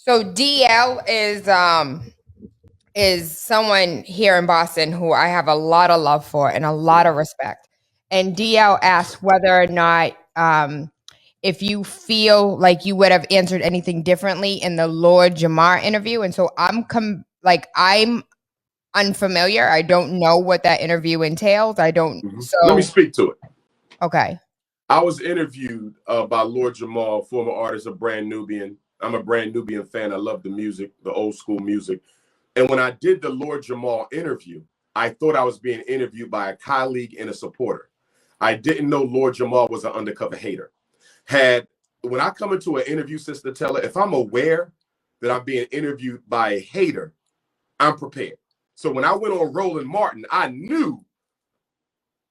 So DL is someone here in Boston who I have a lot of love for and a lot of respect. And DL asked whether or not if you feel like you would have answered anything differently in the Lord Jamar interview. And so I'm unfamiliar. I don't know what that interview entails. I don't. So let me speak to it. Okay. I was interviewed by Lord Jamal, former artist of Brand Nubian. I'm a Brand Nubian fan. I love the music, the old school music. And when I did the Lord Jamal interview, I thought I was being interviewed by a colleague and a supporter. I didn't know Lord Jamal was an undercover hater. When I come into an interview, Sister Teller, if I'm aware that I'm being interviewed by a hater, I'm prepared. So when I went on Roland Martin, I knew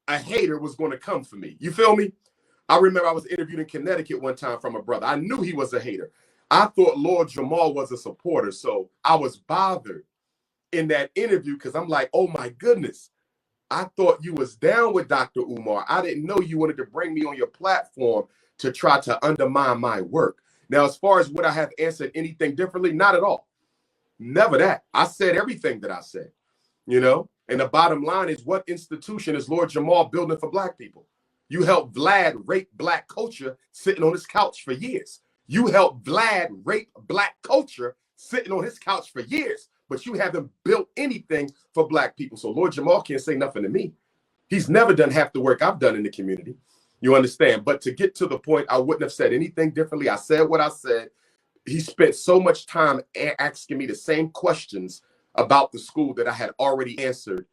a hater was going to come for me. You feel me? I remember I was interviewed in Connecticut one time from a brother. I knew he was a hater. I thought Lord Jamal was a supporter. So I was bothered in that interview because I'm like, oh my goodness. I thought you was down with Dr. Umar. I didn't know you wanted to bring me on your platform to try to undermine my work. Now, as far as would I have answered anything differently? Not at all. Never that. I said everything that I said, you know? And the bottom line is, what institution is Lord Jamal building for Black people? You helped Vlad rape Black culture sitting on his couch for years. You helped Vlad rape Black culture sitting on his couch for years, but you haven't built anything for Black people. So Lord Jamal can't say nothing to me. He's never done half the work I've done in the community. You understand? But to get to the point, I wouldn't have said anything differently. I said what I said. He spent so much time asking me the same questions about the school that I had already answered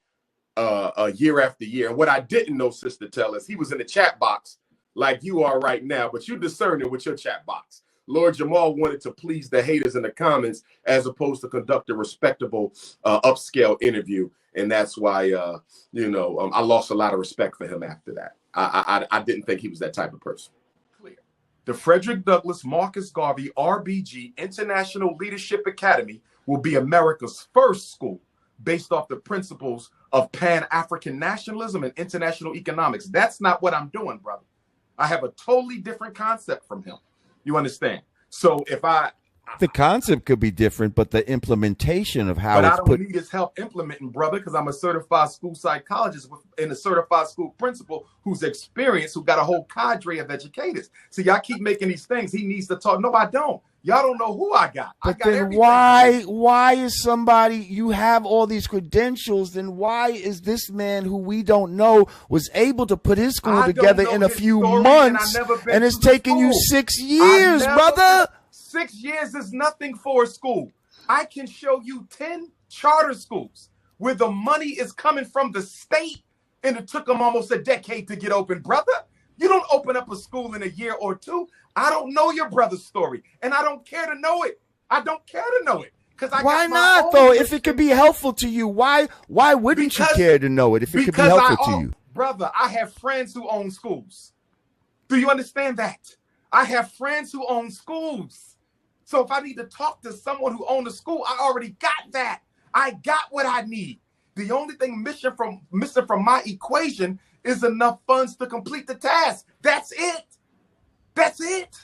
year after year. And what I didn't know, Sister Tell, is he was in the chat box like you are right now, but you discerning with your chat box. Lord Jamal wanted to please the haters in the comments as opposed to conduct a respectable, upscale interview. And that's why, I lost a lot of respect for him after that. I didn't think he was that type of person. Clear. The Frederick Douglass Marcus Garvey RBG International Leadership Academy will be America's first school based off the principles of Pan-African nationalism and international economics. That's not what I'm doing, brother. I have a totally different concept from him. You understand? So if the concept could be different, but the implementation of how but it's I don't need his help implementing, brother, because I'm a certified school psychologist and a certified school principal who's experienced, who got a whole cadre of educators. So y'all keep making these things. He needs to talk. No, I don't. Y'all don't know who I got. But I got then why is somebody, you have all these credentials, then why is this man who we don't know was able to put his school together in a few months and it's taking you 6 years, brother? 6 years is nothing for a school. I can show you 10 charter schools where the money is coming from the state and it took them almost a decade to get open, brother. You don't open up a school in a year or two. I don't know your brother's story, and I don't care to know it. I don't care to know it. Why not, though? If it could be helpful to you, why wouldn't you care to know it if it could be helpful to you? Brother, I have friends who own schools. Do you understand that? I have friends who own schools. So if I need to talk to someone who owns a school, I already got that. I got what I need. The only thing missing from my equation is enough funds to complete the task. That's it. That's it.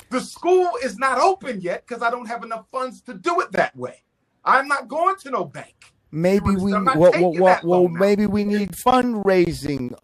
The school is not open yet because I don't have enough funds to do it that way. I'm not going to no bank. Maybe we maybe we need fundraising,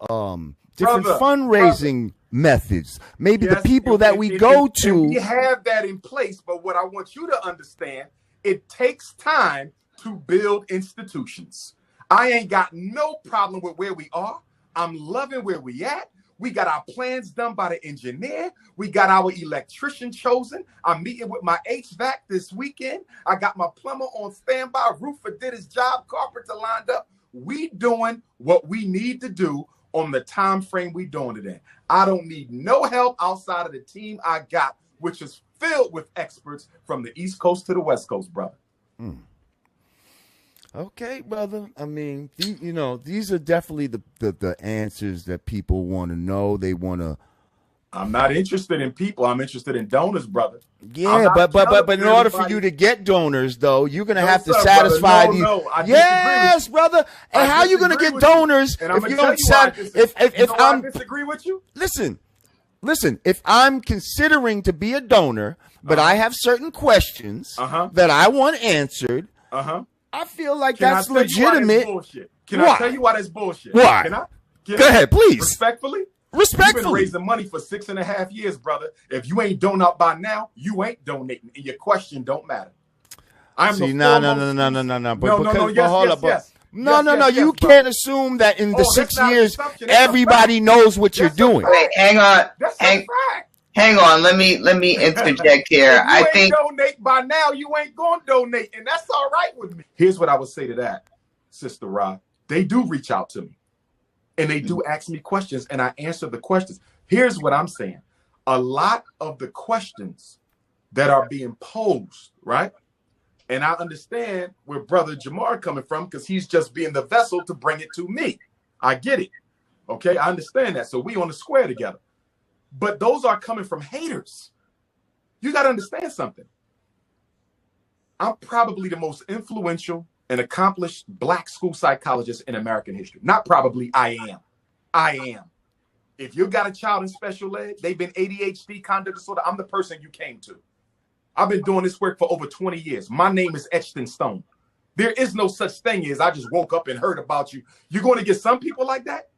different fundraising methods. Maybe the people that we go to. We have that in place, but what I want you to understand, it takes time to build institutions. I ain't got no problem with where we are. I'm loving where we at. We got our plans done by the engineer. We got our electrician chosen. I'm meeting with my HVAC this weekend. I got my plumber on standby. Roofer did his job. Carpenter lined up. We doing what we need to do on the time frame we doing it in. I don't need no help outside of the team I got, which is filled with experts from the East Coast to the West Coast, brother. Okay, brother. I mean, these are definitely the answers that people want to know. They want to. I'm not interested in people. I'm interested in donors, brother. Yeah, but in order for you to get donors, though, you're gonna have to satisfy these. Yes, brother. And how are you gonna get donors if you don't if I disagree with you? Listen. If I'm considering to be a donor, but I have certain questions that I want answered. I feel like that's legitimate. Can I tell you why that's bullshit? Why? Go ahead, please. Respectfully? You've been raising money for 6.5 years, brother. If you ain't donut out by now, you ain't donating, and your question don't matter. No. You can't assume that in the 6 years everybody knows what you're doing. Wait, hang on. Hang on. Let me interject here. I think donate by now, you ain't gonna donate, and that's all right with me. Here's what I would say to that, Sister Ra. They do reach out to me, and they do ask me questions, and I answer the questions. Here's what I'm saying: a lot of the questions that are being posed, right? And I understand where Brother Jamar coming from, because he's just being the vessel to bring it to me. I get it. Okay, I understand that. So we on the square together. But those are coming from haters. You got to understand something. I'm probably the most influential and accomplished Black school psychologist in American history. Not probably, I am. If you got a child in special ed, they've been ADHD, conduct disorder, I'm the person you came to. I've been doing this work for over 20 years. My name is etched in stone. There is no such thing as I just woke up and heard about you. You're going to get some people like that,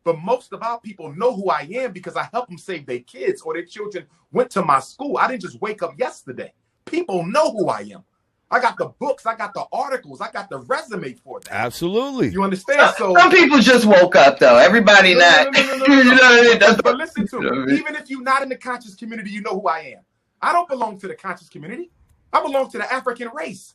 but most of our people know who I am because I help them save their kids or their children went to my school. I didn't just wake up yesterday. People know who I am. I got the books, I got the articles, I got the resume for that. Absolutely. You understand? So some people just woke up though. Everybody not. But listen to me. Even if you're not in the conscious community, you know who I am. I don't belong to the conscious community. I belong to the African race.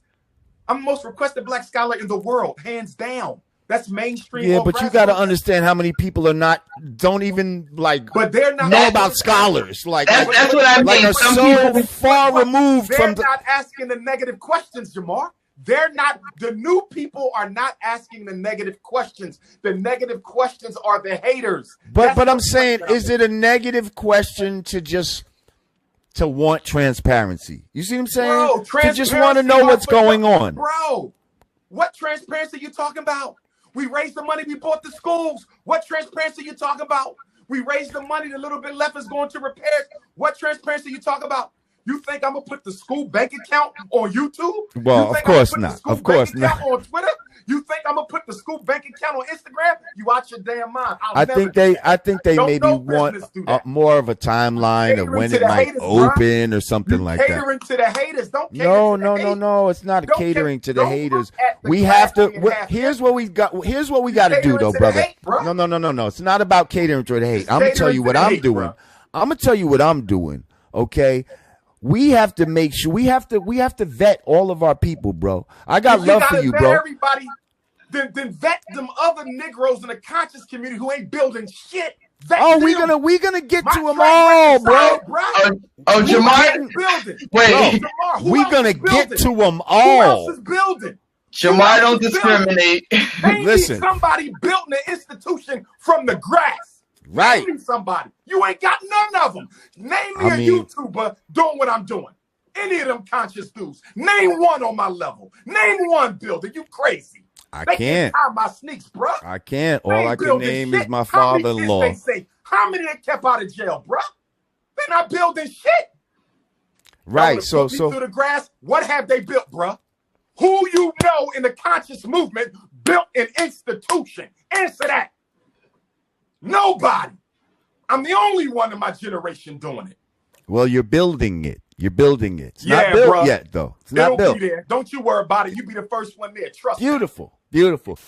I'm the most requested Black scholar in the world, hands down. That's mainstream. Yeah, but you got to understand how many people don't even but they're not know about scholars. That's what I mean. Are so far removed from. They're not asking the negative questions, Jamar. They're not. The new people are not asking the negative questions. The negative questions are the haters. But I'm saying, is it a negative question to want transparency? You see what I'm saying? Bro, to just want to know what's going on. Bro, what transparency are you talking about? We raised the money, we bought the schools. What transparency are you talking about? We raised the money, the little bit left is going to repairs. What transparency are you talking about? You think I'm going to put the school bank account on YouTube? Well, of course not. Of course not. On Twitter? You think I'm going to put the school bank account on Instagram? You out your damn mind. I think they maybe want more of a timeline of when it might open or something like that. Catering to the haters. Don't cater No. It's not catering to the haters. We have to. Here's what we got to do, though, brother. No. It's not about catering to the hate. I'm gonna tell you what I'm doing. I'm gonna tell you what I'm doing. Okay. We have to make sure we have to vet all of our people, bro. I got love for you, bro. Everybody, then vet them other Negroes in the conscious community who ain't building shit. We're gonna get to them all, bro. Jamar, wait. We're gonna get to them all. Who else is building? Jamar, don't discriminate. Listen, somebody built an institution from the grass. Right. Name somebody. You ain't got none of them. Name me a YouTuber doing what I'm doing. Any of them conscious dudes. Name one on my level. Name one builder. You crazy. They can't tie my sneaks, bro. I can't. All I can name is my father-in-law. How many they kept out of jail, bro? They're not building shit. Right. So through the grass, what have they built, bro? Who you know in the conscious movement built an institution? Answer that. Nobody. I'm the only one in my generation doing it. Well, you're building it. It's not built yet, though. It's not built. Be there. Don't you worry about it. You be the first one there. Trust me. Beautiful.